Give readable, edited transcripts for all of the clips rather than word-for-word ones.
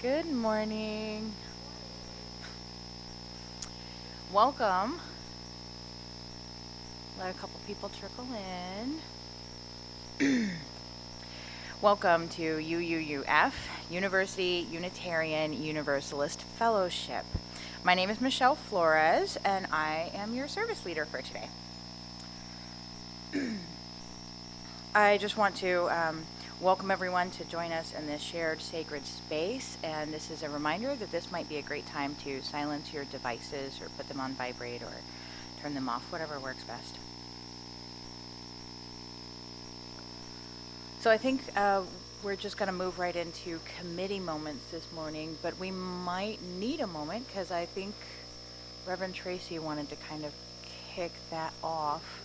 Good morning. Welcome. Let a couple people trickle in. Welcome to UUUF, University Unitarian Universalist Fellowship. My name is Michelle Flores, and I am your service leader for today. I just want to welcome everyone to join us in this shared sacred space, and this is a reminder that this might be a great time to silence your devices or put them on vibrate or turn them off, whatever works best. So I think we're just going to move right into committee moments this morning, but we might need a moment because I think Reverend Tracie wanted to kind of kick that off.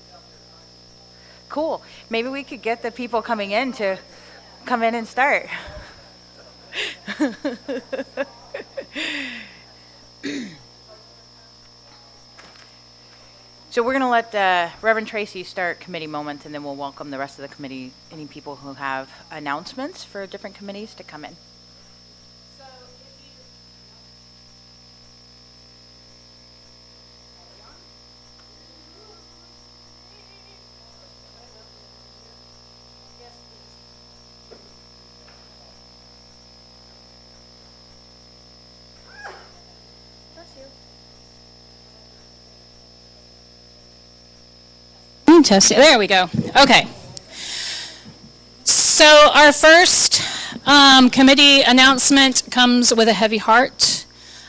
Cool. Maybe we could get the people coming in to come in and start. So we're going to let Reverend Tracie start committee moments, and then we'll welcome the rest of the committee, any people who have announcements for different committees to come in. Testing. There we go. Okay. So our first committee announcement comes with a heavy heart.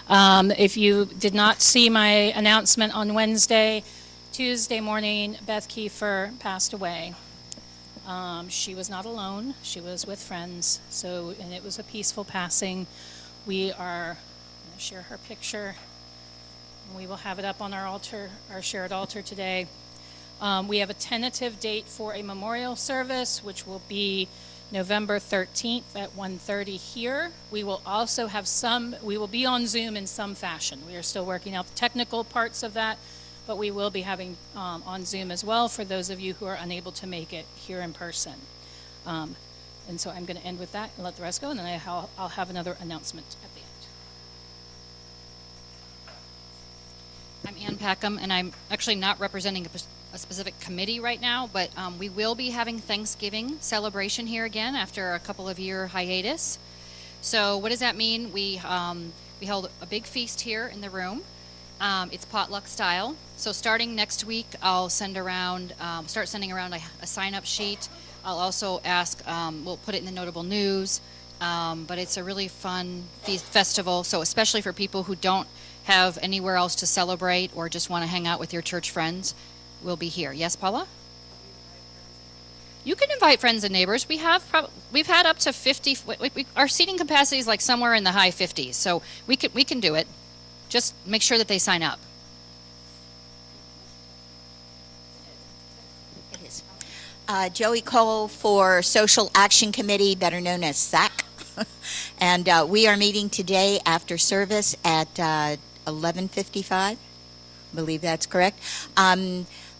If you did not see my announcement on Wednesday, Tuesday morning, Beth Kiefer passed away. She was not alone. She was with friends. And it was a peaceful passing. We are going to share her picture. We will have it up on our altar, our shared altar today. We have a tentative date for a memorial service, which will be November 13th at 1:30 here. We will also have we will be on Zoom in some fashion. We are still working out the technical parts of that, but we will be having on Zoom as well for those of you who are unable to make it here in person. And so I'm going to end with that and let the rest go, and then I'll have another announcement at the end. I'm Ann Packham, and I'm actually not representing a specific committee right now, but we will be having Thanksgiving celebration here again after a couple of year hiatus. So what does that mean? We held a big feast here in the room. It's potluck style. So starting next week, I'll start sending around a sign-up sheet. I'll also ask, we'll put it in the notable news, but it's a really fun festival, so especially for people who don't have anywhere else to celebrate or just want to hang out with your church friends, we'll be here. Yes, Paula? You can invite friends and neighbors. We've had up to 50. Our seating capacity is like somewhere in the high 50s, so we can do it. Just make sure that they sign up. It is. Joey Cole for Social Action Committee, better known as SAC. And we are meeting today after service at 11:55. I believe that's correct.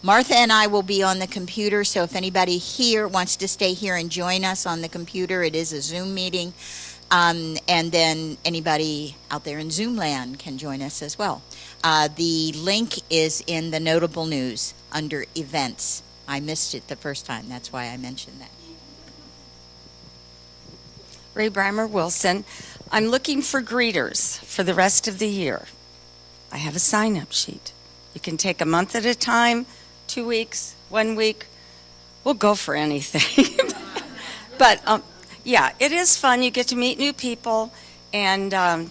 Martha and I will be on the computer, so if anybody here wants to stay here and join us on the computer, it is a Zoom meeting. And then anybody out there in Zoom land can join us as well. The link is in the notable news under events. I missed it the first time. That's why I mentioned that. Ray Breimer Wilson. I'm looking for greeters for the rest of the year. I have a sign-up sheet. You can take a month at a time, 2 weeks, 1 week. We'll go for anything. But yeah, it is fun. You get to meet new people, and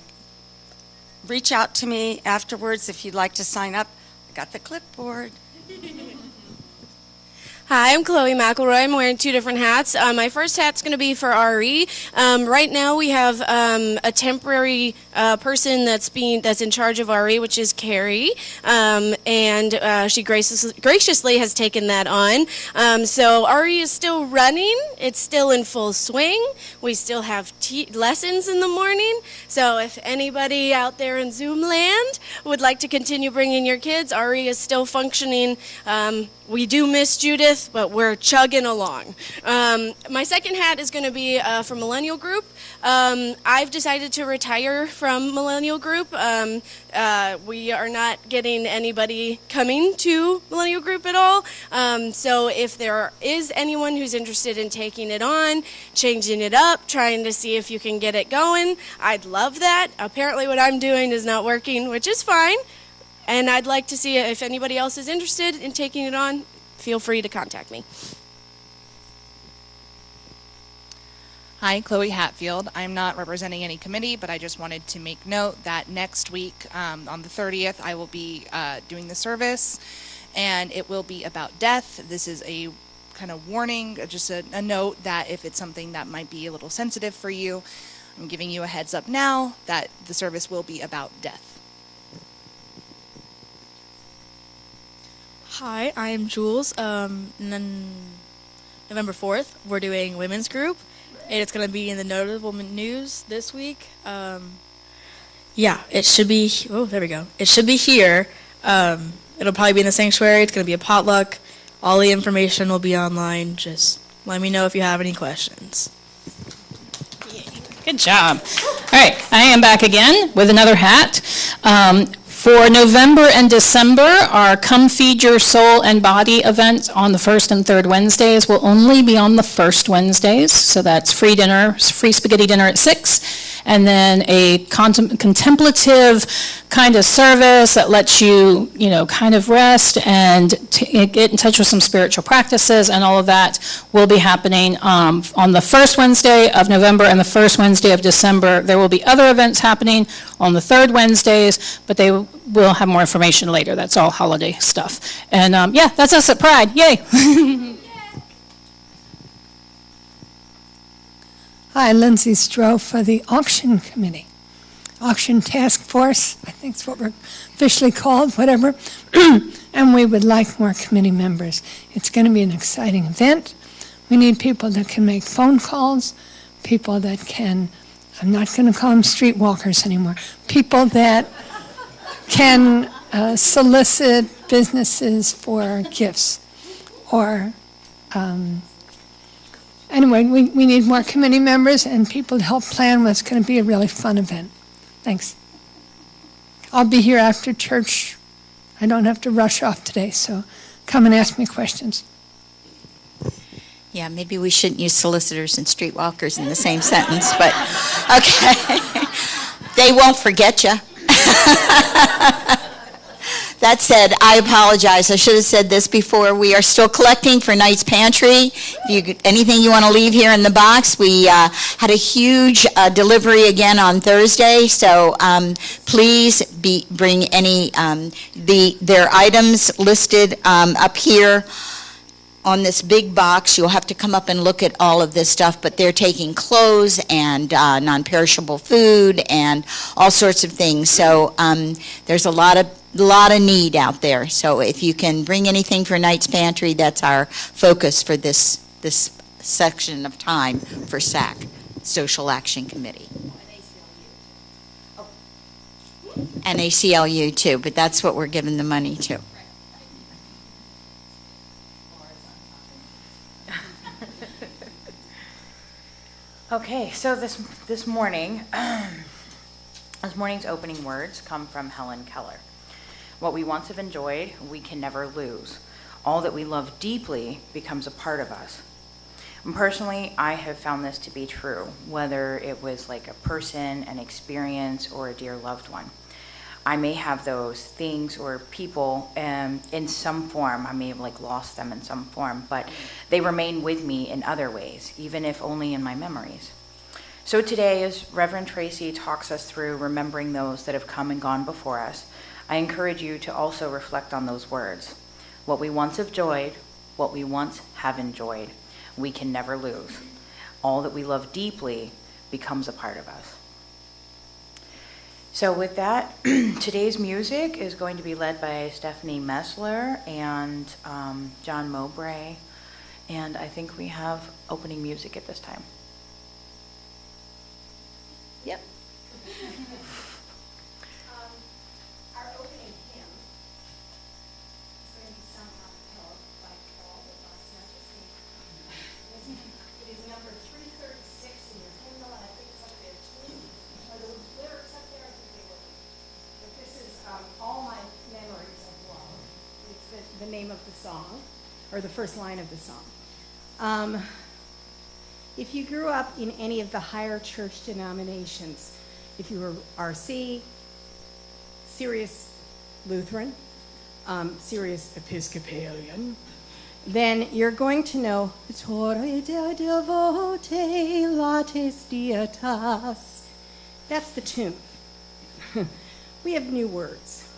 reach out to me afterwards if you'd like to sign up. I got the clipboard. Hi, I'm Chloe McElroy. I'm wearing two different hats. My first hat's going to be for RE. Right now we have a temporary person that's in charge of RE, which is Carrie, and she graciously has taken that on. So RE is still running. It's still in full swing. We still have lessons in the morning. So if anybody out there in Zoom land would like to continue bringing your kids, RE is still functioning. We do miss Judith, but we're chugging along. My second hat is going to be for Millennial Group. I've decided to retire from Millennial Group. We are not getting anybody coming to Millennial Group at all. So if there is anyone who's interested in taking it on, changing it up, trying to see if you can get it going, I'd love that. Apparently what I'm doing is not working, which is fine. And I'd like to see if anybody else is interested in taking it on, feel free to contact me. Hi, Chloe Hatfield. I'm not representing any committee, but I just wanted to make note that next week, on the 30th, I will be doing the service, and it will be about death. This is a kind of warning, just a note that if it's something that might be a little sensitive for you, I'm giving you a heads up now that the service will be about death. Hi, I am Jules. November 4th, we're doing women's group, and it's going to be in the notable news this week. Yeah, it should be, oh, there we go. It should be here. It'll probably be in the sanctuary. It's going to be a potluck. All the information will be online. Just let me know if you have any questions. Good job. All right, I am back again with another hat. For November and December, our Come Feed Your Soul and Body event on the first and third Wednesdays will only be on the first Wednesdays. So that's free dinner, free spaghetti dinner at 6, and then a contemplative kind of service that lets you, kind of rest and get in touch with some spiritual practices, and all of that will be happening on the first Wednesday of November and the first Wednesday of December. There will be other events happening on the third Wednesdays, but they will have more information later. That's all holiday stuff. And yeah, that's us at Pride. Yay! Hi, Lindsay Stroh for the Auction Committee. Auction Task Force, I think it's what we're officially called, whatever. And we would like more committee members. It's going to be an exciting event. We need people that can make phone calls, people that can, I'm not going to call them streetwalkers anymore, people that can solicit businesses for gifts. Or, anyway, we need more committee members and people to help plan what's going to be a really fun event. Thanks. I'll be here after church. I don't have to rush off today, so come and ask me questions. Yeah, maybe we shouldn't use solicitors and streetwalkers in the same sentence, but okay. They won't forget you. That said, I apologize. I should have said this before. We are still collecting for Knight's Pantry. Anything you want to leave here in the box. We had a huge delivery again on Thursday, so please bring any their items listed up here on this big box. You'll have to come up and look at all of this stuff, but they're taking clothes and non-perishable food and all sorts of things. So there's a lot of need out there. So if you can bring anything for Knight's Pantry, that's our focus for this section of time for SAC, Social Action Committee. And ACLU too, but that's what we're giving the money to. Okay, so this morning, this morning's opening words come from Helen Keller. What we once have enjoyed, we can never lose. All that we love deeply becomes a part of us. And personally, I have found this to be true, whether it was like a person, an experience, or a dear loved one. I may have those things or people in some form. I may have lost them in some form, but they remain with me in other ways, even if only in my memories. So today, as Reverend Tracie talks us through remembering those that have come and gone before us, I encourage you to also reflect on those words. What we once have enjoyed, what we once have enjoyed, we can never lose. All that we love deeply becomes a part of us. So with that, today's music is going to be led by Stephanie Messler and John Mowbray, and I think we have opening music at this time. Yep. Our opening hymn is going to be sung a cappella by all of us, not just me. It is number 336 in your hymnal, and I think it's up there too. Are the lyrics up there? I think they will be. But this is All My Memories of Love. It's the name of the song, or the first line of the song. If you grew up in any of the higher church denominations, if you were RC, Serious Lutheran, Serious Episcopalian, then you're going to know Torre de Devote Lattes Dietas. That's the tune. We have new words.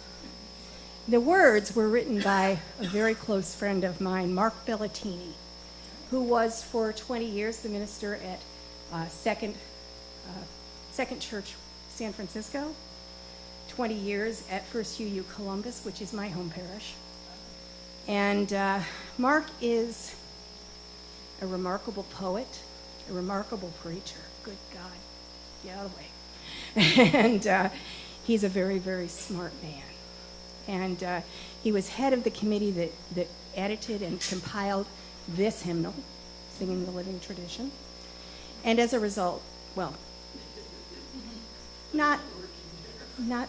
The words were written by a very close friend of mine, Mark Bellatini, who was for 20 years the minister at Second Church San Francisco, 20 years at First UU Columbus, which is my home parish. And Mark is a remarkable poet, a remarkable preacher. Good God, get out of the way. And he's a very, very smart man. And he was head of the committee that edited and compiled this hymnal, Singing the Living Tradition. And as a result, well, not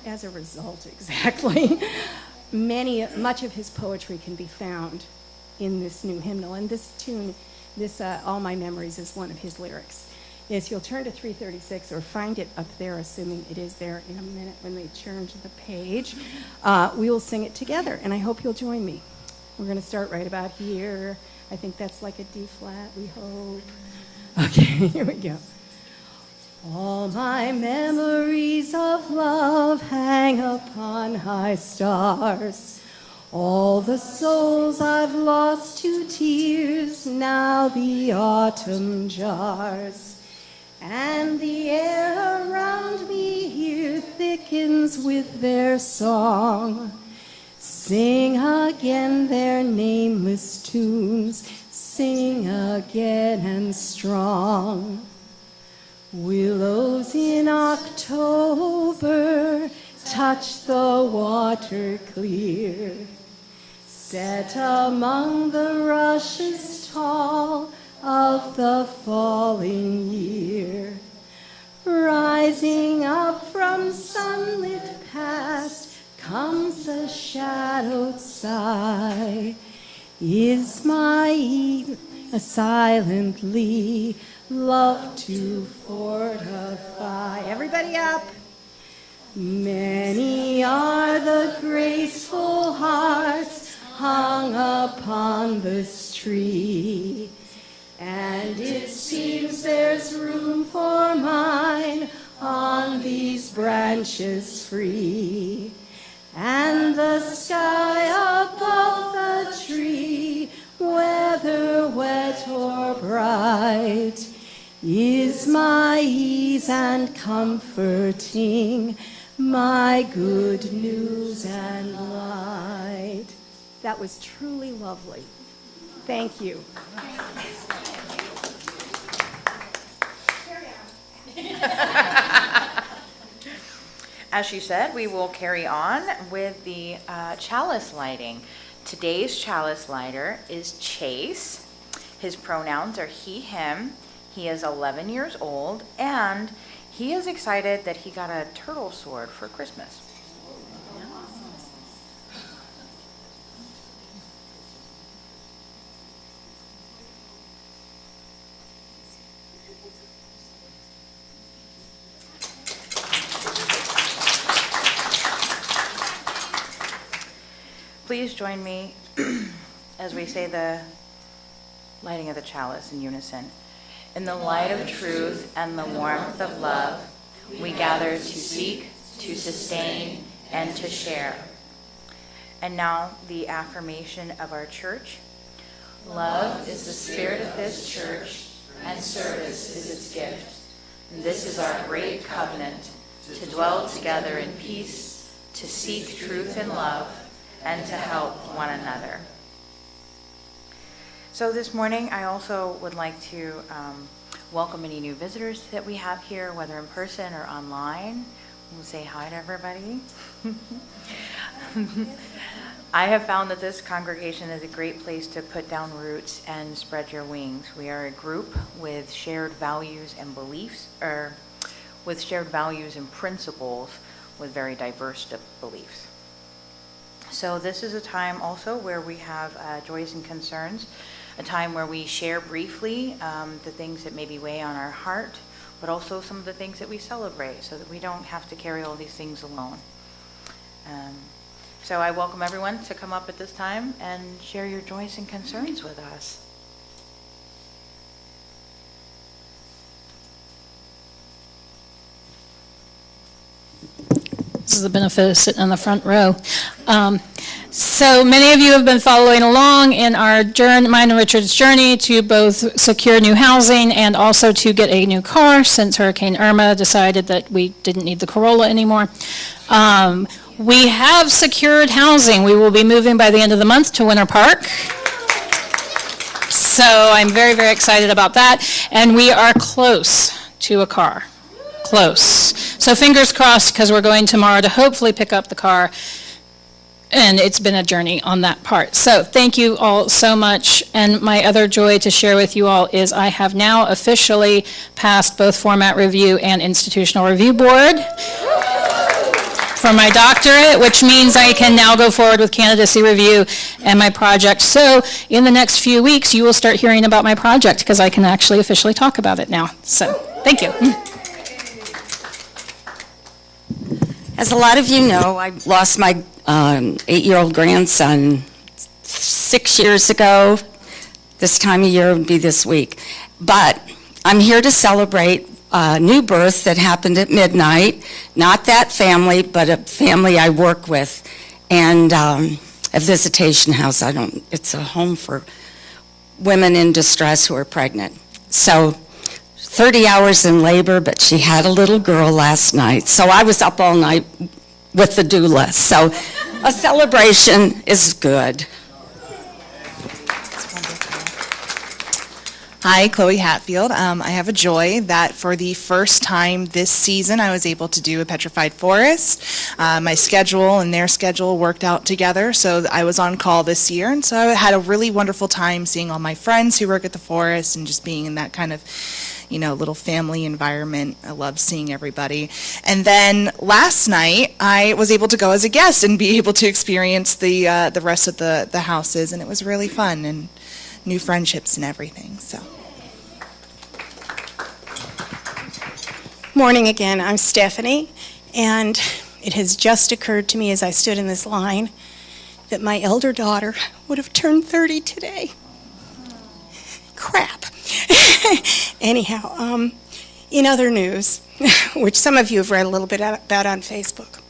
as a result exactly, much of his poetry can be found in this new hymnal. And this tune, All My Memories, is one of his lyrics. If you'll turn to 336 or find it up there, assuming it is there in a minute when they turn to the page, we will sing it together, and I hope you'll join me. We're going to start right about here. I think that's like a D flat, we hope. Okay, here we go. All my memories of love hang upon high stars. All the souls I've lost to tears, now the autumn jars. And the air around me here thickens with their song. Sing again their nameless tunes, sing again and strong. Willows in October touch the water clear, set among the rushes tall of the falling year. Rising up from sunlit past comes the shadowed sigh. Is my eve silently love to fortify? Everybody up! Many are the graceful hearts hung upon this tree, and it seems there's room for mine on these branches free. And the sky above the tree, whether wet or bright, is my ease and comforting, my good news and light. That was truly lovely. Thank you. As she said, we will carry on with the chalice lighting. Today's chalice lighter is Chase. His pronouns are he, him. He is 11 years old, and he is excited that he got a turtle sword for Christmas. Please join me as we say the lighting of the chalice in unison. In the light of truth and the warmth of love, we gather to seek, to sustain, and to share. And now the affirmation of our church. Love is the spirit of this church, and service is its gift. And this is our great covenant, to dwell together in peace, to seek truth and love, and to help one another. So this morning, I also would like to welcome any new visitors that we have here, whether in person or online. We'll say hi to everybody. I have found that this congregation is a great place to put down roots and spread your wings. We are a group with shared values and beliefs, or with shared values and principles with very diverse beliefs. So this is a time also where we have joys and concerns, a time where we share briefly the things that maybe weigh on our heart, but also some of the things that we celebrate so that we don't have to carry all these things alone. So I welcome everyone to come up at this time and share your joys and concerns with us. This is the benefit of sitting in the front row. So many of you have been following along in our journey, mine and Richard's journey to both secure new housing and also to get a new car since Hurricane Irma decided that we didn't need the Corolla anymore. We have secured housing. We will be moving by the end of the month to Winter Park. So I'm very, very excited about that. And we are close to a car. Close. So fingers crossed, because we're going tomorrow to hopefully pick up the car. And it's been a journey on that part. So thank you all so much. And my other joy to share with you all is I have now officially passed both format review and institutional review board for my doctorate, which means I can now go forward with candidacy review and my project. So in the next few weeks, you will start hearing about my project because I can actually officially talk about it now. So thank you. As a lot of you know, I lost my 8-year-old grandson 6 years ago. This time of year would be this week. But I'm here to celebrate a new birth that happened at midnight. Not that family, but a family I work with. And a visitation house. It's a home for women in distress who are pregnant. So 30 hours in labor, but she had a little girl last night. So I was up all night with the doula. So a celebration is good. Hi, Chloe Hatfield. I have a joy that for the first time this season, I was able to do a petrified forest. My schedule and their schedule worked out together, so I was on call this year, and so I had a really wonderful time seeing all my friends who work at the forest and just being in that kind of, little family environment. I love seeing everybody. And then last night, I was able to go as a guest and be able to experience the rest of the houses, and it was really fun and new friendships and everything. So. Morning again, I'm Stephanie, and it has just occurred to me as I stood in this line that my elder daughter would have turned 30 today. Crap. Anyhow, in other news, which some of you have read a little bit about on Facebook,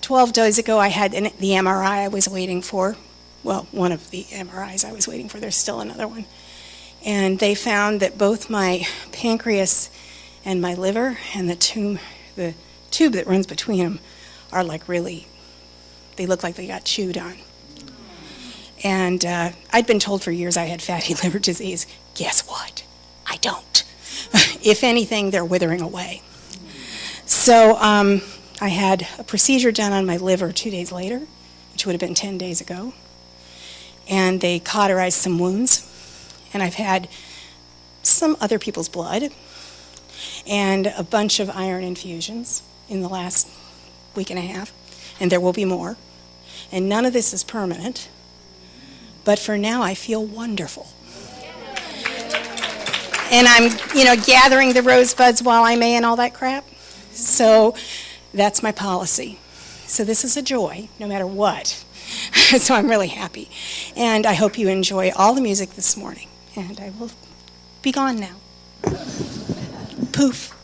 12 days ago I had the MRI I was waiting for. Well, one of the MRIs I was waiting for. There's still another one. And they found that both my pancreas and my liver and the tube that runs between them are they look like they got chewed on. And I'd been told for years I had fatty liver disease. Guess what? I don't. If anything, they're withering away. So I had a procedure done on my liver 2 days later, which would have been 10 days ago. And they cauterized some wounds. And I've had some other people's blood and a bunch of iron infusions in the last week and a half, and there will be more. And none of this is permanent, but for now I feel wonderful. And I'm, gathering the rosebuds while I may and all that crap. So that's my policy. So this is a joy, no matter what. So I'm really happy. And I hope you enjoy all the music this morning. And I will be gone now. Poof.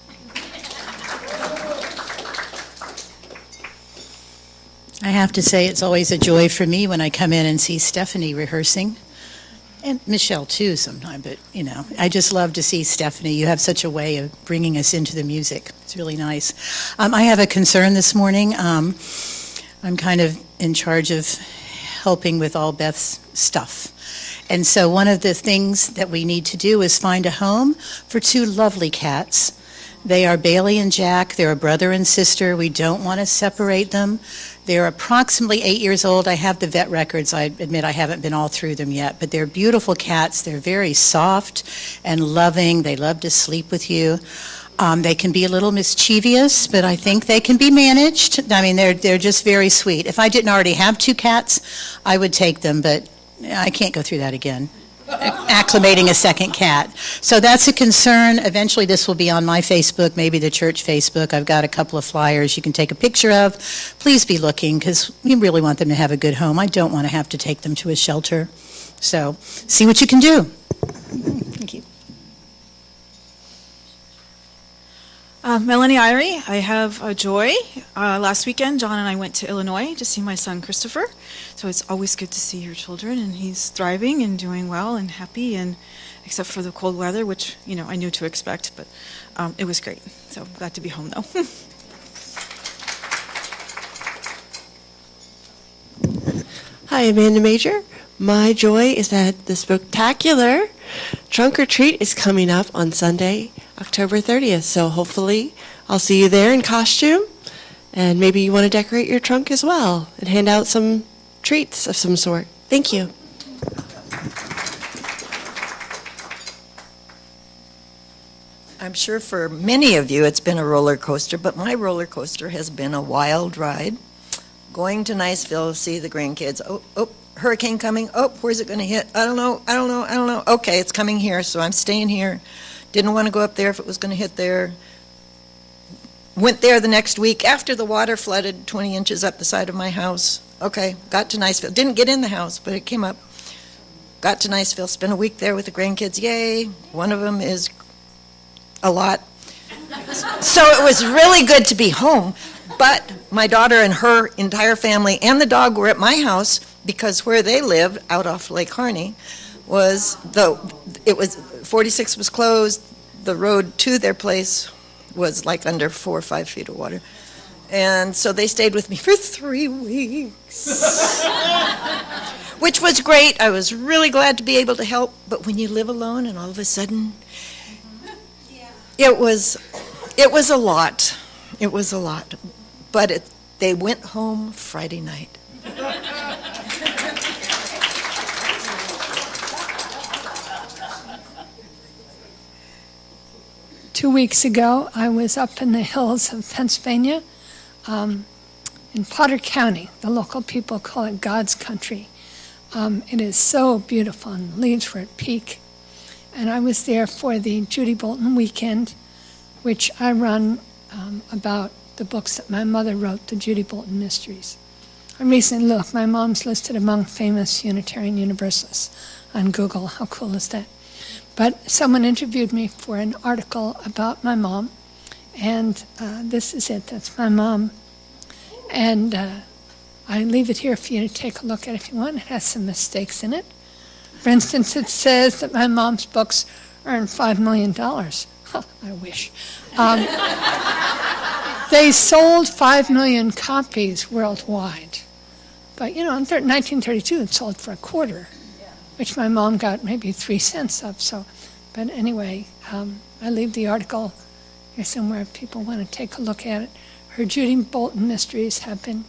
I have to say it's always a joy for me when I come in and see Stephanie rehearsing. And Michelle too sometimes, but I just love to see Stephanie. You have such a way of bringing us into the music. It's really nice. I have a concern this morning. I'm kind of in charge of helping with all Beth's stuff. And so one of the things that we need to do is find a home for two lovely cats. They are Bailey and Jack. They're a brother and sister. We don't want to separate them. They're approximately 8 years old. I have the vet records. I admit I haven't been all through them yet, but they're beautiful cats. They're very soft and loving. They love to sleep with you. They can be a little mischievous, but I think they can be managed. I mean, they're just very sweet. If I didn't already have two cats, I would take them, but I can't go through that again, acclimating a second cat. So that's a concern. Eventually this will be on my Facebook, maybe the church Facebook. I've got a couple of flyers you can take a picture of. Please be looking, because we really want them to have a good home. I don't want to have to take them to a shelter. So see what you can do. Thank you. Melanie Irie, I have a joy. Last weekend, John and I went to Illinois to see my son Christopher. So it's always good to see your children, and he's thriving and doing well and happy, and except for the cold weather, which I knew to expect, but it was great. So glad to be home though. Hi, Amanda Major. My joy is that the spectacular Trunk or Treat is coming up on Sunday, October 30th. So hopefully I'll see you there in costume, and maybe you want to decorate your trunk as well and hand out some treats of some sort. Thank you. I'm sure for many of you it's been a roller coaster, but my roller coaster has been a wild ride. Going to Niceville to see the grandkids. Oh, hurricane coming. Oh, where's it going to hit? I don't know. Okay, it's coming here, so I'm staying here. Didn't want to go up there if it was going to hit there. Went there the next week after the water flooded 20 inches up the side of my house. Okay, got to Niceville. Didn't get in the house, but it came up. Got to Niceville, spent a week there with the grandkids. Yay, one of them is a lot. So it was really good to be home, but my daughter and her entire family and the dog were at my house because where they lived, out off Lake Harney, was 46 was closed. The road to their place was like under 4 or 5 feet of water. And so they stayed with me for 3 weeks. which was great. I was really glad to be able to help. But when you live alone and all of a sudden, it was a lot. It was a lot. But they went home Friday night. 2 weeks ago, I was up in the hills of Pennsylvania, in Potter County. The local people call it God's country. It is so beautiful, and the leaves were at peak. And I was there for the Judy Bolton weekend, which I run about the books that my mother wrote, the Judy Bolton Mysteries. I recently looked, my mom's listed among famous Unitarian Universalists on Google. How cool is that? But someone interviewed me for an article about my mom, and this is it. That's my mom. And I leave it here for you to take a look at if you want. It has some mistakes in it. For instance, it says that my mom's books earned $5 million. Huh, I wish. They sold 5 million copies worldwide. But, in 1932, it sold for a quarter, which my mom got maybe 3 cents of. So, but anyway, I leave the article here somewhere if people want to take a look at it. Her Judy Bolton Mysteries have been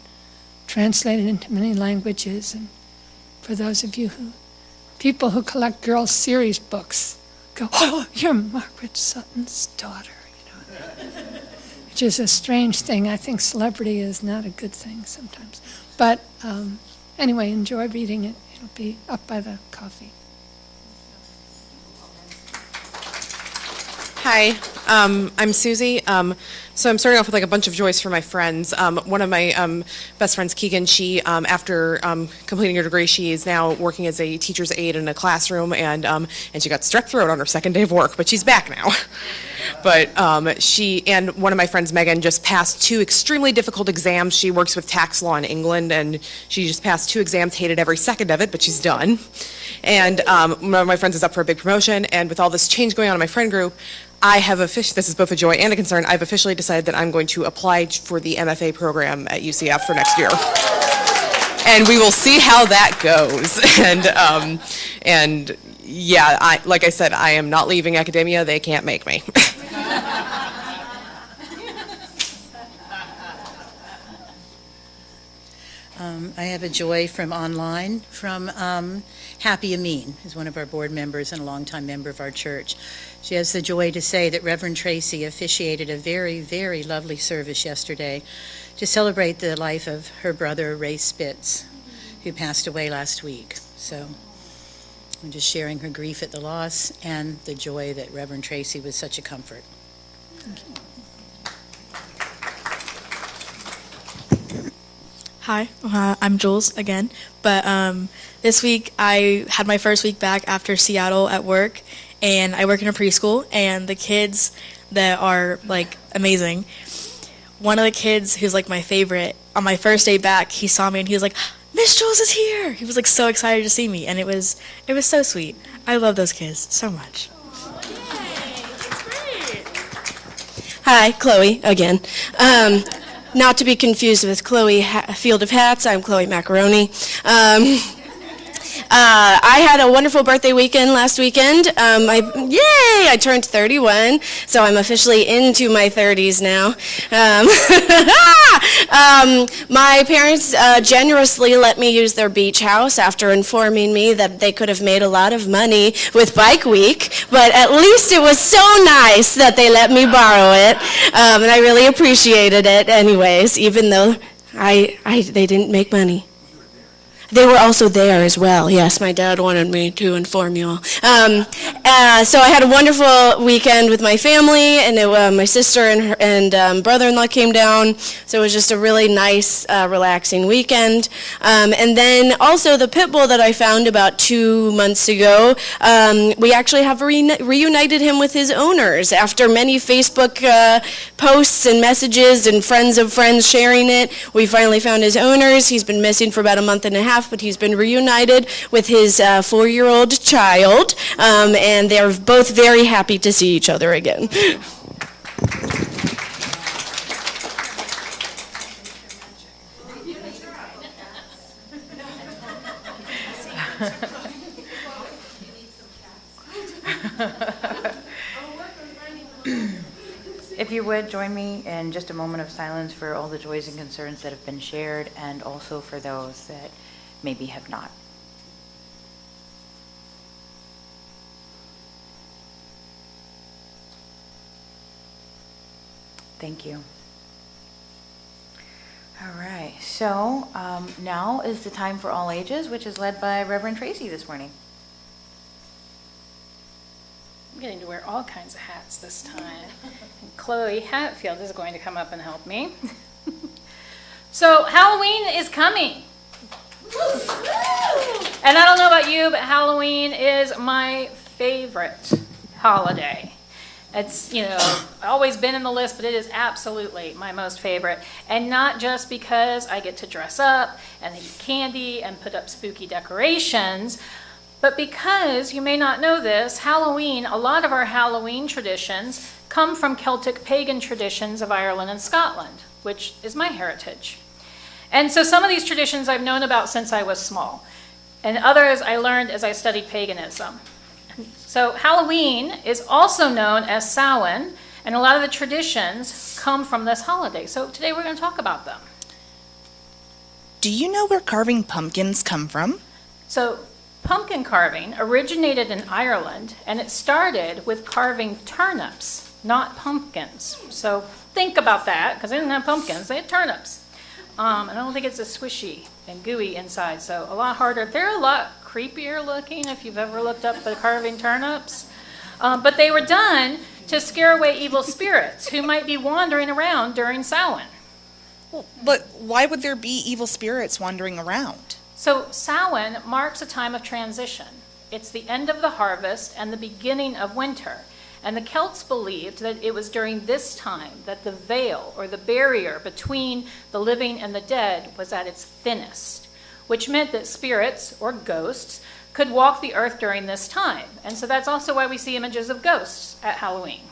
translated into many languages, and for those of you people who collect girls' series books, go, oh, you're Margaret Sutton's daughter, which is a strange thing. I think celebrity is not a good thing sometimes. But anyway, enjoy reading it. It'll be up by the coffee. Hi, I'm Susie. So I'm starting off with like a bunch of joys for my friends. One of my best friends, Keegan, she, after completing her degree, she is now working as a teacher's aide in a classroom, and she got strep throat on her second day of work, but she's back now. But she and one of my friends, Megan, just passed 2 extremely difficult exams. She works with tax law in England, and she just passed 2 exams, hated every second of it, but she's done. And one of my friends is up for a big promotion, and with all this change going on in my friend group, I have officially, this is both a joy and a concern, I've officially decided that I'm going to apply for the MFA program at UCF for next year. And we will see how that goes. And yeah, like I said, I am not leaving academia. They can't make me. I have a joy from online from Happy Amin, who's one of our board members and a longtime member of our church. She has the joy to say that Reverend Tracie officiated a very, very lovely service yesterday to celebrate the life of her brother, Ray Spitz, who passed away last week. So I'm just sharing her grief at the loss and the joy that Reverend Tracie was such a comfort. Thank you. Hi, I'm Jules again. But this week I had my first week back after Seattle at work, and I work in a preschool, and the kids that are like amazing. One of the kids who's like my favorite, on my first day back, he saw me and he was like, Miss Jules is here. He was like so excited to see me, and it was so sweet. I love those kids so much. Hi, Chloe again. Not to be confused with Chloe Field of Hats, I'm Chloe Macaroni. I had a wonderful birthday weekend last weekend. I turned 31, so I'm officially into my 30s now. My parents generously let me use their beach house after informing me that they could have made a lot of money with Bike Week, but at least it was so nice that they let me borrow it, and I really appreciated it anyways, even though they didn't make money. They were also there as well. Yes, my dad wanted me to inform you all. So I had a wonderful weekend with my family, and my sister and brother-in-law came down. So it was just a really nice, relaxing weekend. And then also the pit bull that I found about 2 months ago, we actually have reunited him with his owners after many Facebook posts and messages and friends of friends sharing it. We finally found his owners. He's been missing for about a month and a half, but he's been reunited with his 4-year-old child, and they're both very happy to see each other again. if you would join me in just a moment of silence for all the joys and concerns that have been shared, and also for those that maybe have not. Thank you. All right, so now is the time for all ages, which is led by Reverend Tracie this morning. I'm getting to wear all kinds of hats this time. And Chloe Hatfield is going to come up and help me. So Halloween is coming. And I don't know about you, but Halloween is my favorite holiday. It's, always been in the list, but it is absolutely my most favorite. And not just because I get to dress up and eat candy and put up spooky decorations, but because, you may not know this, Halloween, a lot of our Halloween traditions come from Celtic pagan traditions of Ireland and Scotland, which is my heritage. And so some of these traditions I've known about since I was small, and others I learned as I studied paganism. So Halloween is also known as Samhain, and a lot of the traditions come from this holiday. So today we're going to talk about them. Do you know where carving pumpkins come from? So pumpkin carving originated in Ireland, and it started with carving turnips, not pumpkins. So think about that, because they didn't have pumpkins, they had turnips. And I don't think it's as squishy and gooey inside, so a lot harder. They're a lot creepier looking if you've ever looked up the carving turnips. But they were done to scare away evil spirits who might be wandering around during Samhain. Well, but why would there be evil spirits wandering around? So Samhain marks a time of transition. It's the end of the harvest and the beginning of winter. And the Celts believed that it was during this time that the veil, or the barrier between the living and the dead, was at its thinnest, which meant that spirits, or ghosts, could walk the earth during this time. And so that's also why we see images of ghosts at Halloween.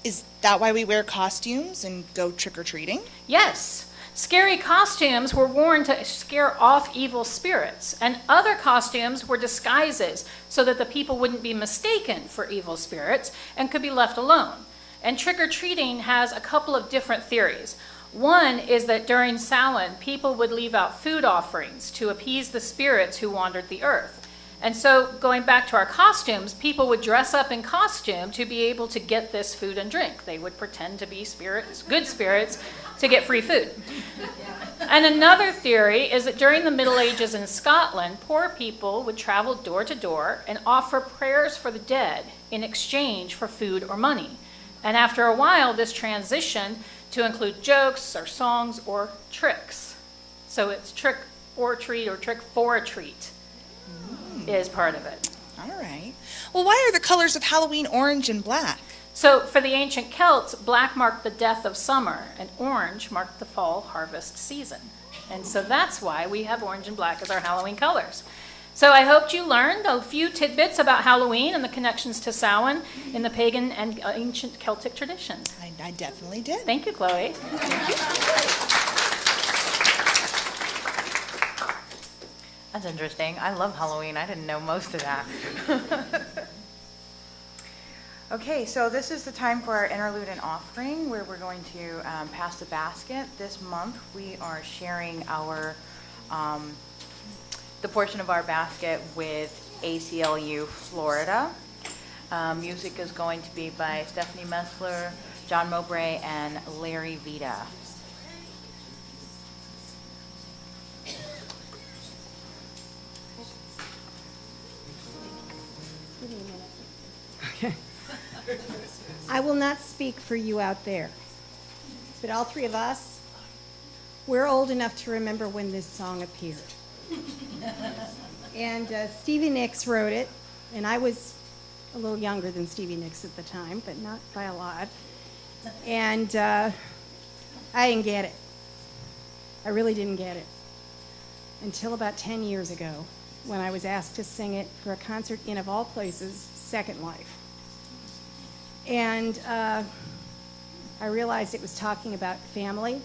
Is that why we wear costumes and go trick-or-treating? Yes. Scary costumes were worn to scare off evil spirits, and other costumes were disguises so that the people wouldn't be mistaken for evil spirits and could be left alone. And trick-or-treating has a couple of different theories. One is that during Samhain, people would leave out food offerings to appease the spirits who wandered the earth. And so, going back to our costumes, people would dress up in costume to be able to get this food and drink. They would pretend to be spirits, good spirits, to get free food. And another theory is that during the Middle Ages in Scotland, poor people would travel door to door and offer prayers for the dead in exchange for food or money. And after a while, this transitioned to include jokes or songs or tricks. So it's trick or treat, or trick for a treat is part of it. All right. Well, why are the colors of Halloween orange and black? So for the ancient Celts, black marked the death of summer, and orange marked the fall harvest season. And so that's why we have orange and black as our Halloween colors. So I hoped you learned a few tidbits about Halloween and the connections to Samhain in the pagan and ancient Celtic traditions. I definitely did. Thank you, Chloe. Thank you. That's interesting. I love Halloween. I didn't know most of that. Okay, so this is the time for our interlude and offering, where we're going to pass the basket. This month, we are sharing our the portion of our basket with ACLU Florida. Music is going to be by Stephanie Messler, John Mowbray, and Larry Vita. Okay. I will not speak for you out there, but all three of us, we're old enough to remember when this song appeared. And Stevie Nicks wrote it, and I was a little younger than Stevie Nicks at the time, but not by a lot. And I didn't get it. I really didn't get it until about 10 years ago, when I was asked to sing it for a concert in, of all places, Second Life. And I realized it was talking about family,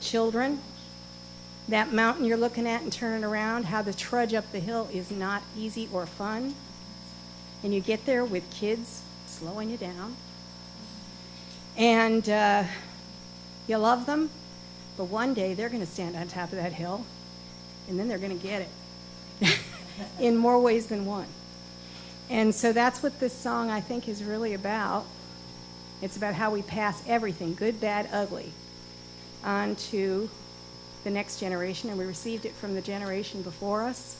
children, that mountain you're looking at and turning around, how the trudge up the hill is not easy or fun. And you get there with kids slowing you down. And you love them, but one day they're going to stand on top of that hill, and then they're going to get it in more ways than one. And so that's what this song, I think, is really about. It's about how we pass everything, good, bad, ugly, on to the next generation, and we received it from the generation before us.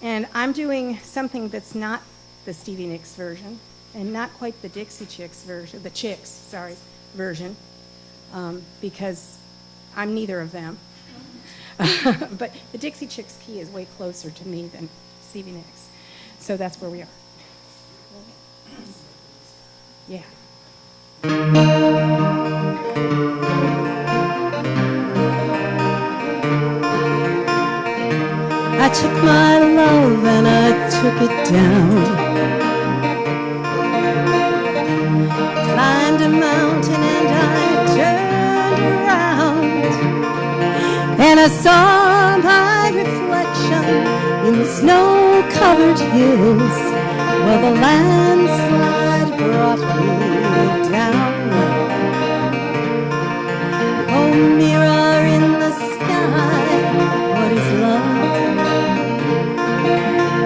And I'm doing something that's not the Stevie Nicks version, and not quite the Dixie Chicks version, the Chicks, sorry, version, because I'm neither of them. But the Dixie Chicks key is way closer to me than Stevie Nicks. So that's where we are. Yeah. I took my love and I took it down, climbed a mountain and I turned around, and I saw my reflection in the snow-covered hills. Well, the landslide brought me down. Oh, mirror in the sky, what is love?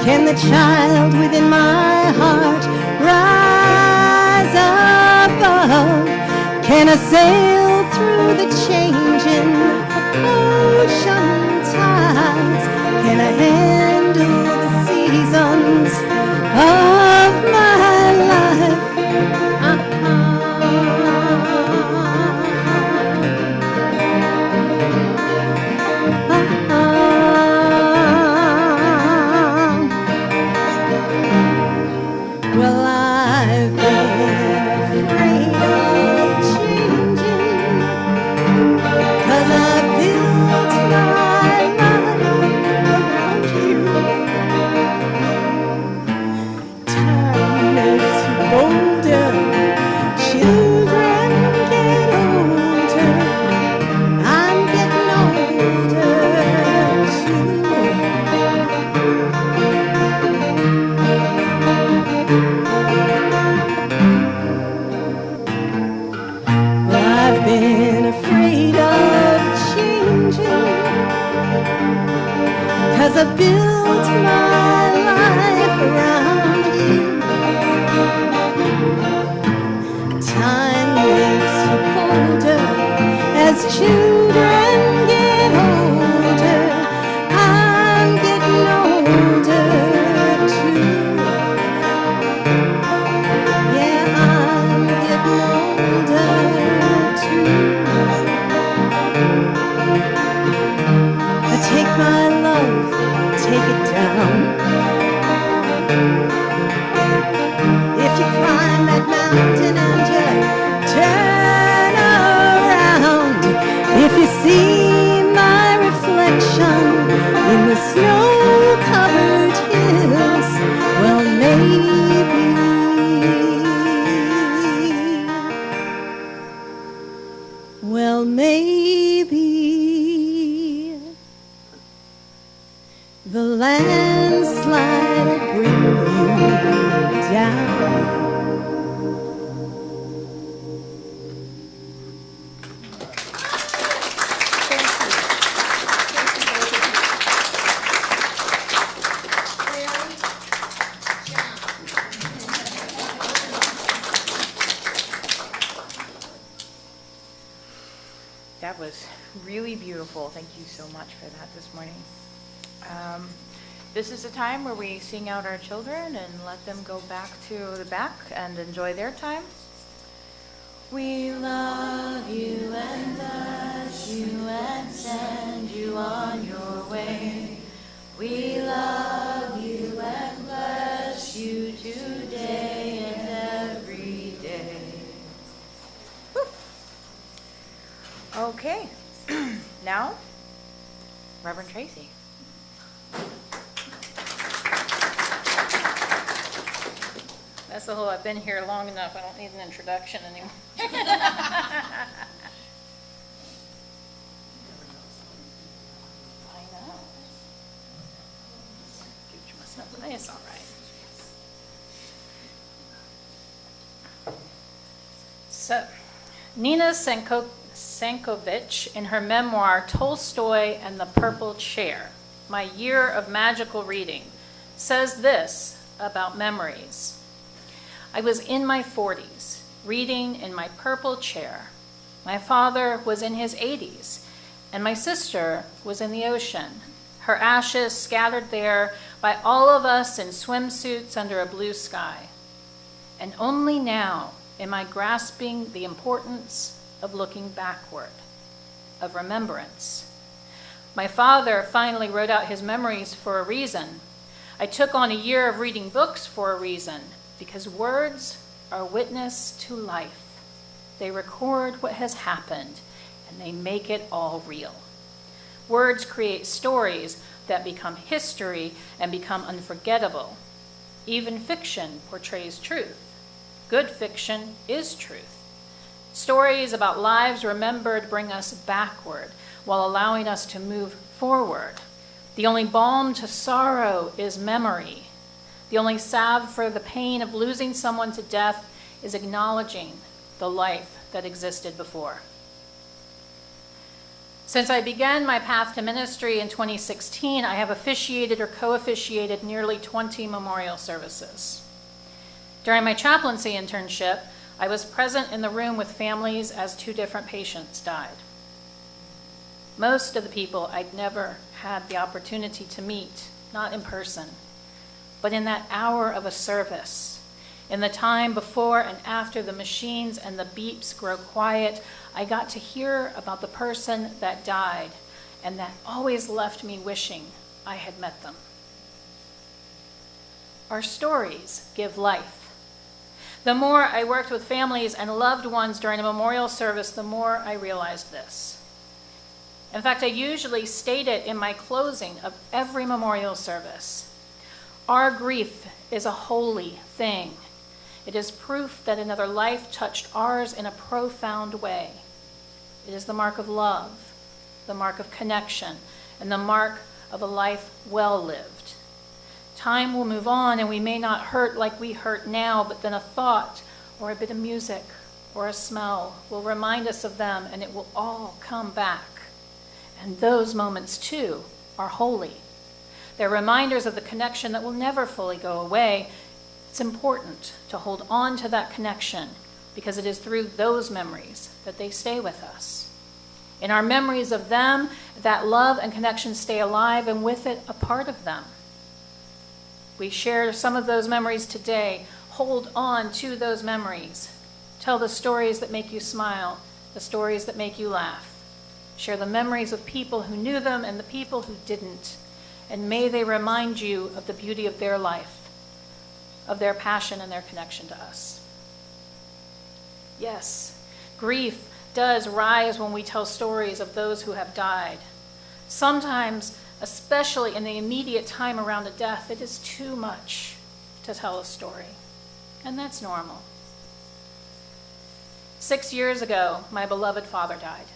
Can the child within my heart rise above? Can I sail through the changing ocean tides? Can I handle the seasons of my life? Well, I've been afraid of changing, 'cause I built my life around you. Time makes you bolder, children get older, I'm getting older too. Well, I've been afraid of changing, 'cause I built my life around you. Time makes you bolder as children get older, I'm getting older too. Yeah, I'm getting older too. I take my love, take it down. If you climb that mountain and you turn around, if you see my reflection in the snow-covered hills, well, maybe the landslide will bring you down. That was really beautiful. Thank you so much for that this morning. This is a time where we sing out our children and let them go back to the back and enjoy their time. We love you and bless you and send you on your way. We love you and bless you today and every day. Okay, now, Reverend Tracie. That's the whole, I've been here long enough, I don't need an introduction anymore. I know. It's all right. So, Nina Sankovich, in her memoir, Tolstoy and the Purple Chair, My Year of Magical Reading, says this about memories. I was in my 40s, reading in my purple chair. My father was in his 80s, and my sister was in the ocean, her ashes scattered there by all of us in swimsuits under a blue sky. And only now am I grasping the importance of looking backward, of remembrance. My father finally wrote out his memories for a reason. I took on a year of reading books for a reason, because words are witness to life. They record what has happened, and they make it all real. Words create stories that become history and become unforgettable. Even fiction portrays truth. Good fiction is truth. Stories about lives remembered bring us backward while allowing us to move forward. The only balm to sorrow is memory. The only salve for the pain of losing someone to death is acknowledging the life that existed before. Since I began my path to ministry in 2016, I have officiated or co-officiated nearly 20 memorial services. During my chaplaincy internship, I was present in the room with families as 2 different patients died. Most of the people I'd never had the opportunity to meet, not in person, but in that hour of a service, in the time before and after the machines and the beeps grow quiet, I got to hear about the person that died, and that always left me wishing I had met them. Our stories give life. The more I worked with families and loved ones during a memorial service, the more I realized this. In fact, I usually state it in my closing of every memorial service. Our grief is a holy thing. It is proof that another life touched ours in a profound way. It is the mark of love, the mark of connection, and the mark of a life well lived. Time will move on, and we may not hurt like we hurt now, but then a thought or a bit of music or a smell will remind us of them, and it will all come back. And those moments, too, are holy. They're reminders of the connection that will never fully go away. It's important to hold on to that connection because it is through those memories that they stay with us. In our memories of them, that love and connection stay alive, and with it, a part of them. We share some of those memories today. Hold on to those memories. Tell the stories that make you smile, the stories that make you laugh. Share the memories of people who knew them and the people who didn't. And may they remind you of the beauty of their life, of their passion and their connection to us. Yes, grief does rise when we tell stories of those who have died. Sometimes, especially in the immediate time around a death, it is too much to tell a story. And that's normal. 6 years ago, my beloved father died.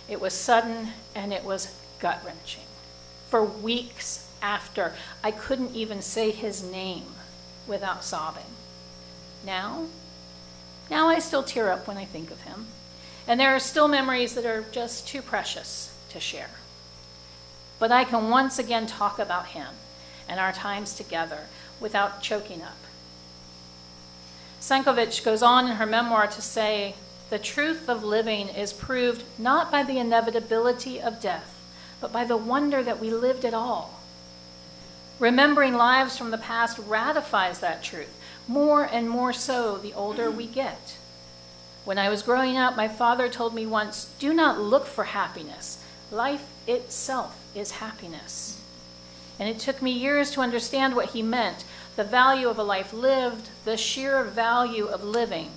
It was sudden and it was gut-wrenching. For weeks after, I couldn't even say his name without sobbing. Now I still tear up when I think of him. And there are still memories that are just too precious to share. But I can once again talk about him and our times together without choking up. Sankovich goes on in her memoir to say, "The truth of living is proved not by the inevitability of death, but by the wonder that we lived at all. Remembering lives from the past ratifies that truth, more and more so the older we get. When I was growing up, my father told me once, 'Do not look for happiness. Life itself is happiness.' And it took me years to understand what he meant, the value of a life lived, the sheer value of living.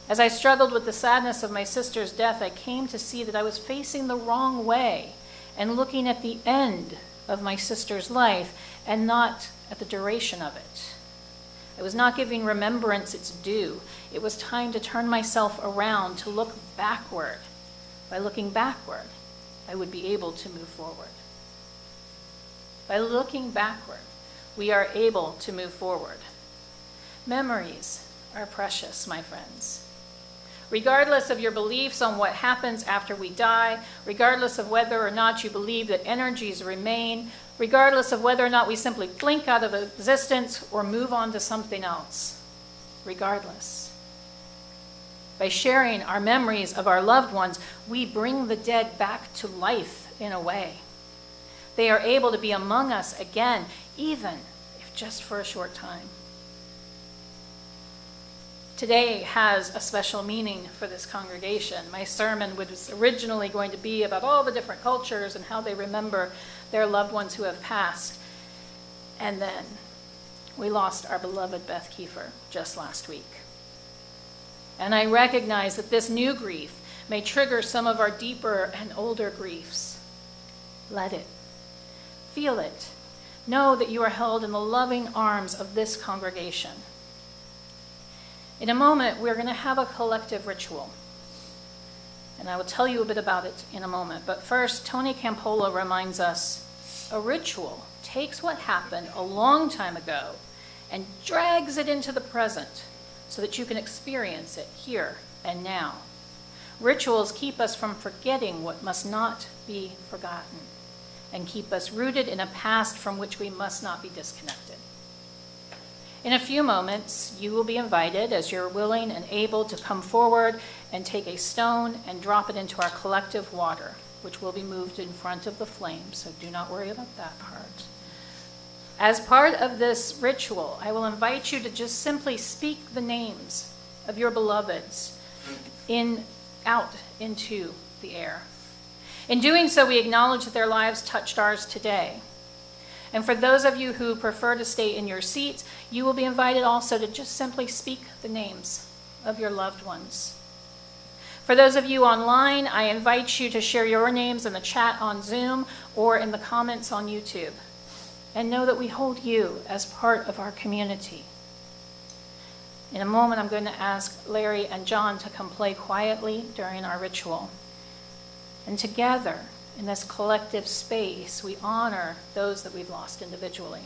As I struggled with the sadness of my sister's death, I came to see that I was facing the wrong way and looking at the end of my sister's life and not at the duration of it. I was not giving remembrance its due. It was time to turn myself around, to look backward. By looking backward, I would be able to move forward. By looking backward, we are able to move forward. Memories are precious, my friends. regardless of your beliefs on what happens after we die, regardless of whether or not you believe that energies remain, regardless of whether or not we simply blink out of existence or move on to something else, regardless. By sharing our memories of our loved ones, we bring the dead back to life in a way. They are able to be among us again, even if just for a short time. Today has a special meaning for this congregation. My sermon was originally going to be about all the different cultures and how they remember their loved ones who have passed. And then we lost our beloved Beth Kiefer just last week. And I recognize that this new grief may trigger some of our deeper and older griefs. Let it. Feel it. Know that you are held in the loving arms of this congregation. In a moment, we're going to have a collective ritual. And I will tell you a bit about it in a moment. But first, Tony Campola reminds us, a ritual takes what happened a long time ago and drags it into the present so that you can experience it here and now. Rituals keep us from forgetting what must not be forgotten and keep us rooted in a past from which we must not be disconnected. In a few moments, you will be invited, as you're willing and able, to come forward and take a stone and drop it into our collective water, which will be moved in front of the flames, so do not worry about that part. As part of this ritual, I will invite you to just simply speak the names of your beloveds out into the air. In doing so, we acknowledge that their lives touched ours today. And for those of you who prefer to stay in your seats, you will be invited also to just simply speak the names of your loved ones. For those of you online, I invite you to share your names in the chat on Zoom or in the comments on YouTube. And know that we hold you as part of our community. In a moment, I'm going to ask Larry and John to come play quietly during our ritual. And together, in this collective space, we honor those that we've lost individually.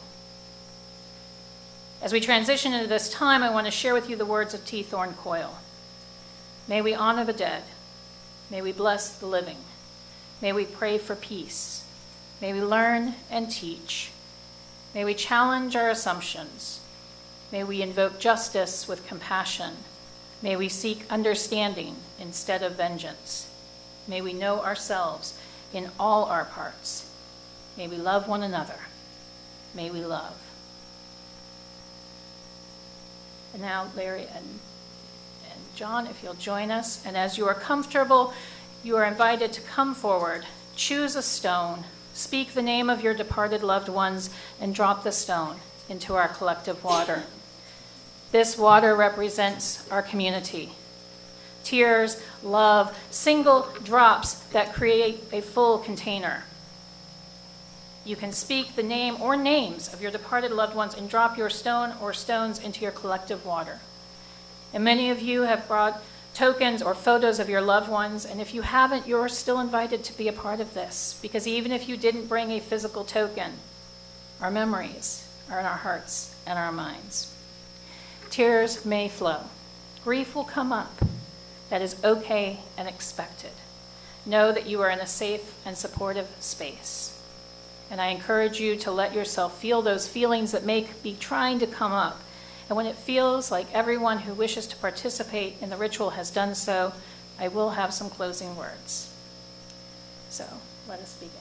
As we transition into this time, I want to share with you the words of T. Thorne Coyle. May we honor the dead. May we bless the living. May we pray for peace. May we learn and teach. May we challenge our assumptions. May we invoke justice with compassion. May we seek understanding instead of vengeance. May we know ourselves in all our parts. May we love one another. May we love. And now, Larry and John, if you'll join us. And as you are comfortable, you are invited to come forward, choose a stone, speak the name of your departed loved ones, and drop the stone into our collective water. This water represents our community. Tears, love, single drops that create a full container. You can speak the name or names of your departed loved ones and drop your stone or stones into your collective water. And many of you have brought tokens or photos of your loved ones, and if you haven't, you're still invited to be a part of this, because even if you didn't bring a physical token, our memories are in our hearts and our minds. Tears may flow. Grief will come up. That is okay and expected. Know that you are in a safe and supportive space. And I encourage you to let yourself feel those feelings that may be trying to come up. And when it feels like everyone who wishes to participate in the ritual has done so, I will have some closing words. So let us begin.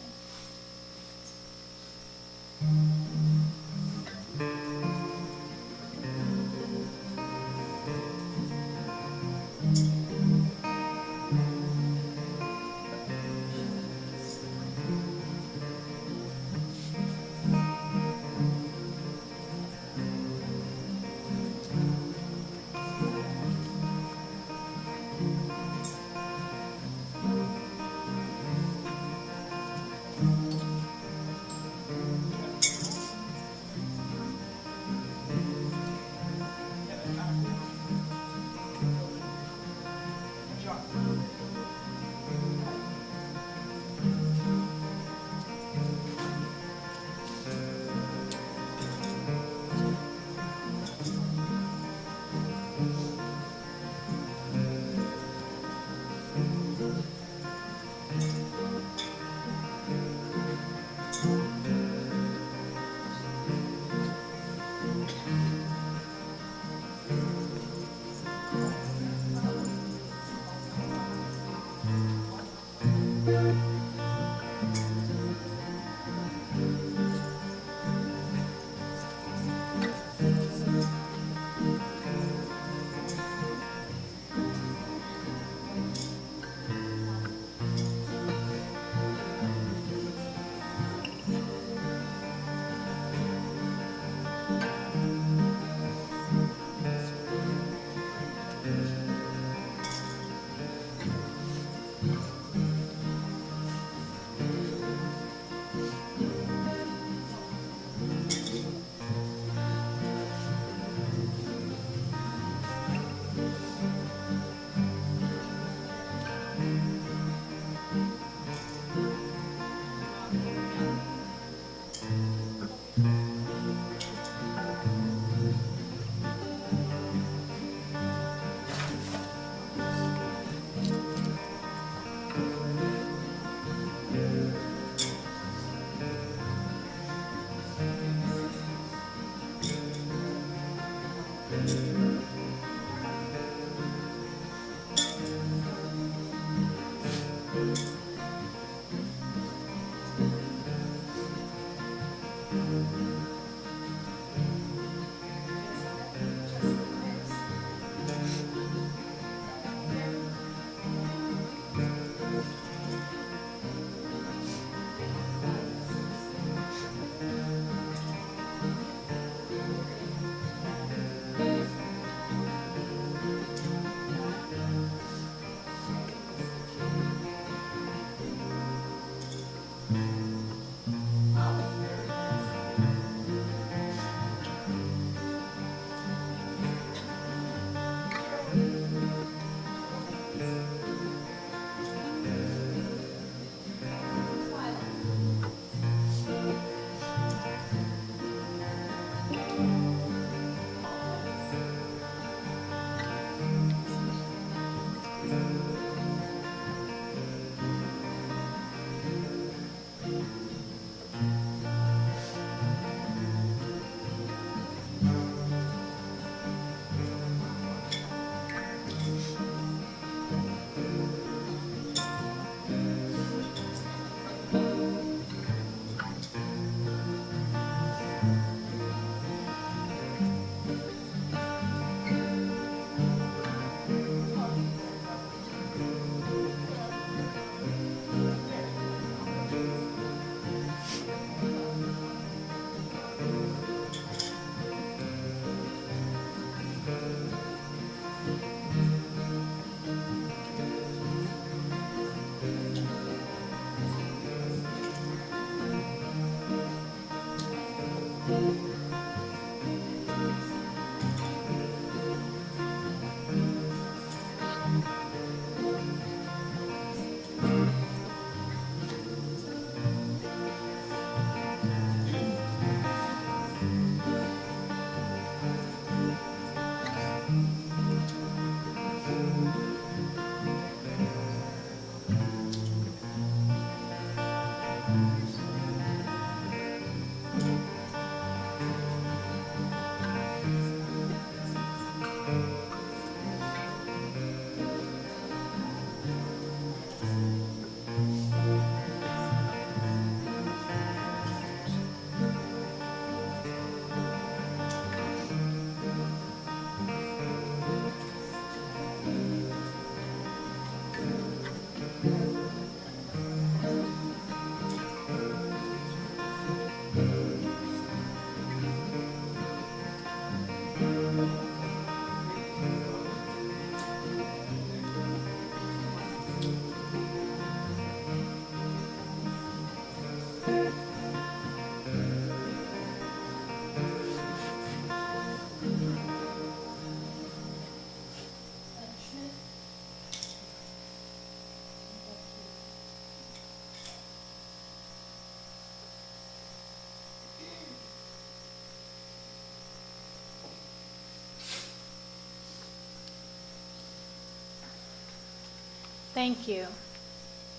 Thank you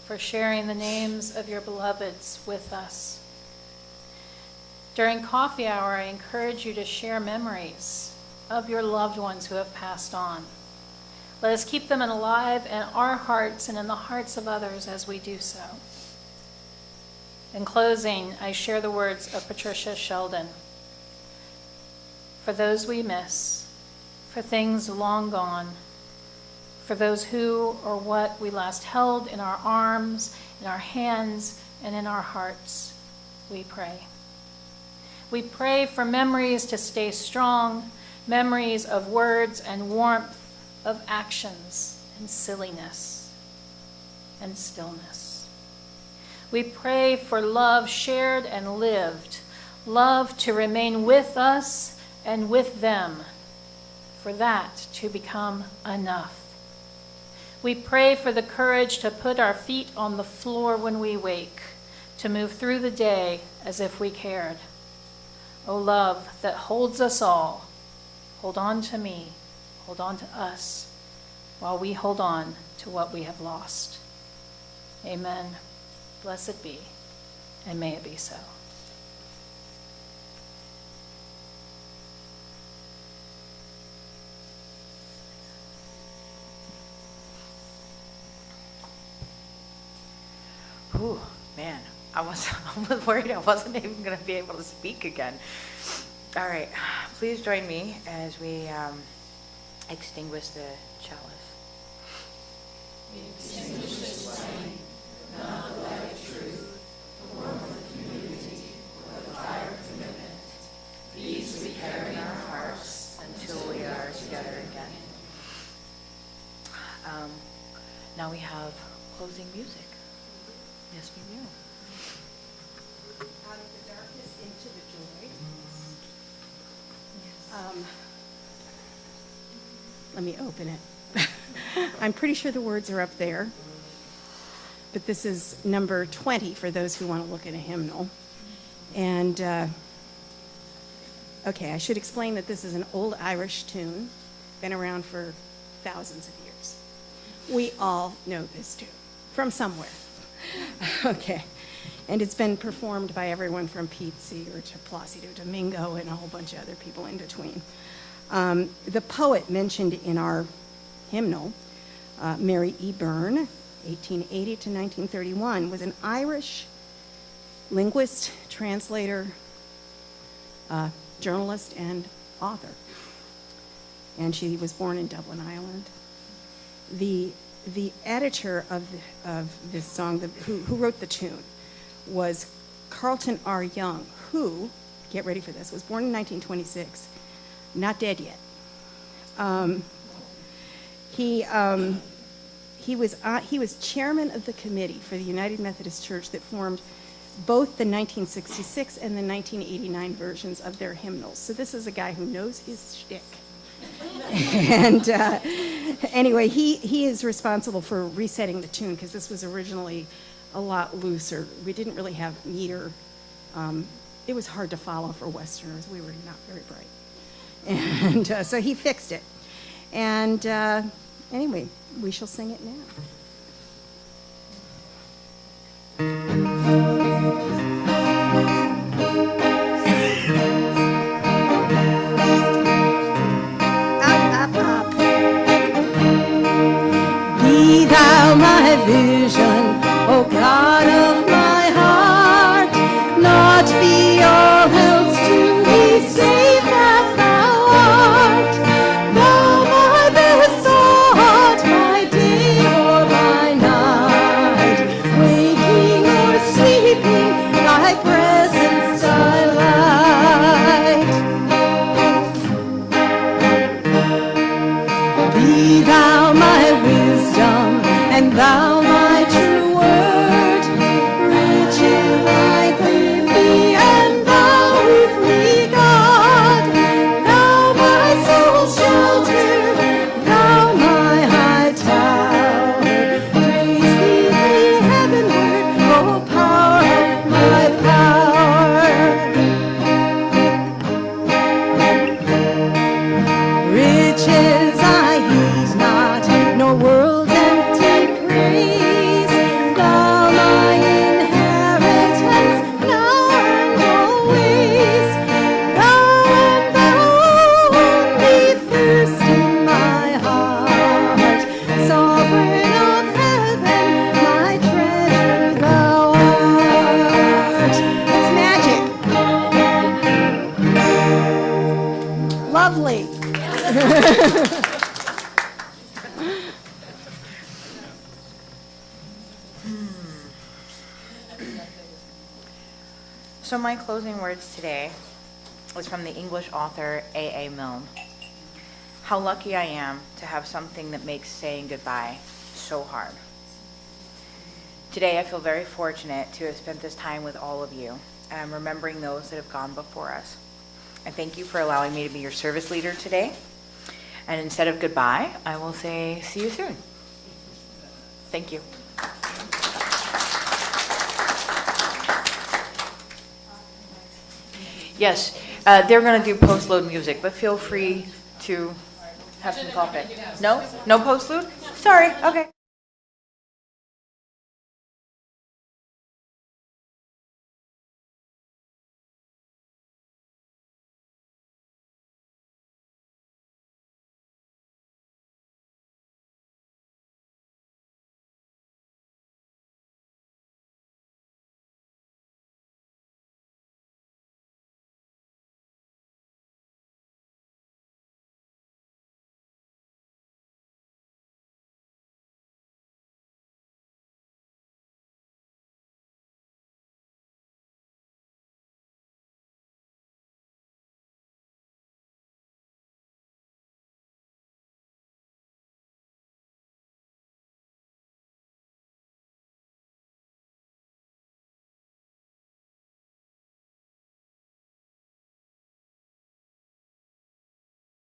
for sharing the names of your beloveds with us. During coffee hour, I encourage you to share memories of your loved ones who have passed on. Let us keep them alive in our hearts and in the hearts of others as we do so. In closing, I share the words of Patricia Sheldon. For those we miss, for things long gone, for those who or what we last held in our arms, in our hands, and in our hearts, we pray. We pray for memories to stay strong, memories of words and warmth, of actions and silliness and stillness. We pray for love shared and lived, love to remain with us and with them, for that to become enough. We pray for the courage to put our feet on the floor when we wake, to move through the day as if we cared. O love that holds us all, hold on to me, hold on to us, while we hold on to what we have lost. Amen. Blessed be, and may it be so. Ooh, man, I was worried I wasn't even going to be able to speak again. All right, please join me as we extinguish the chalice. We extinguish this flame, not the light of truth, the warmth of community, or the fire of commitment. These we carry in our hearts until we are together again. Now we have closing music. Yes, we do. Out of the darkness into the joy. Let me open it. I'm pretty sure the words are up there, but this is number 20 for those who want to look at a hymnal. And, okay, I should explain that this is an old Irish tune, been around for thousands of years. We all know this tune from somewhere. Okay, and it's been performed by everyone from Pete Seeger to Placido Domingo and a whole bunch of other people in between. The poet mentioned in our hymnal, Mary E. Byrne, 1880 to 1931, was an Irish linguist, translator, journalist, and author. And she was born in Dublin, Ireland. The editor of this song, who wrote the tune, was Carlton R. Young, who, get ready for this, was born in 1926, not dead yet. He was chairman of the committee for the United Methodist Church that formed both the 1966 and the 1989 versions of their hymnals. So this is a guy who knows his shtick. And anyway, he is responsible for resetting the tune because this was originally a lot looser. We didn't really have meter. It was hard to follow for Westerners. We were not very bright. And so he fixed it. And anyway, we shall sing it now. Be thou my vision, O God of my heart, not be all else to me save that thou art. Thou my best thought, my day or my night, waking or sleeping, thy presence I light. Be thou my wisdom, and thou my true word, riches I crave thee, and thou with me God. Thou my soul's shelter, thou my high tower, praise thee heavenward, O power of my power. Riches I use not, nor world's empty praise. So my closing words today was from the English author A.A. Milne. How lucky I am to have something that makes saying goodbye so hard. Today I feel very fortunate to have spent this time with all of you, and I'm remembering those that have gone before us. I thank you for allowing me to be your service leader today. And instead of goodbye, I will say see you soon. Thank you. Yes, they're going to do post-load music, but feel free to have some coffee. No? No post-load? Sorry, okay.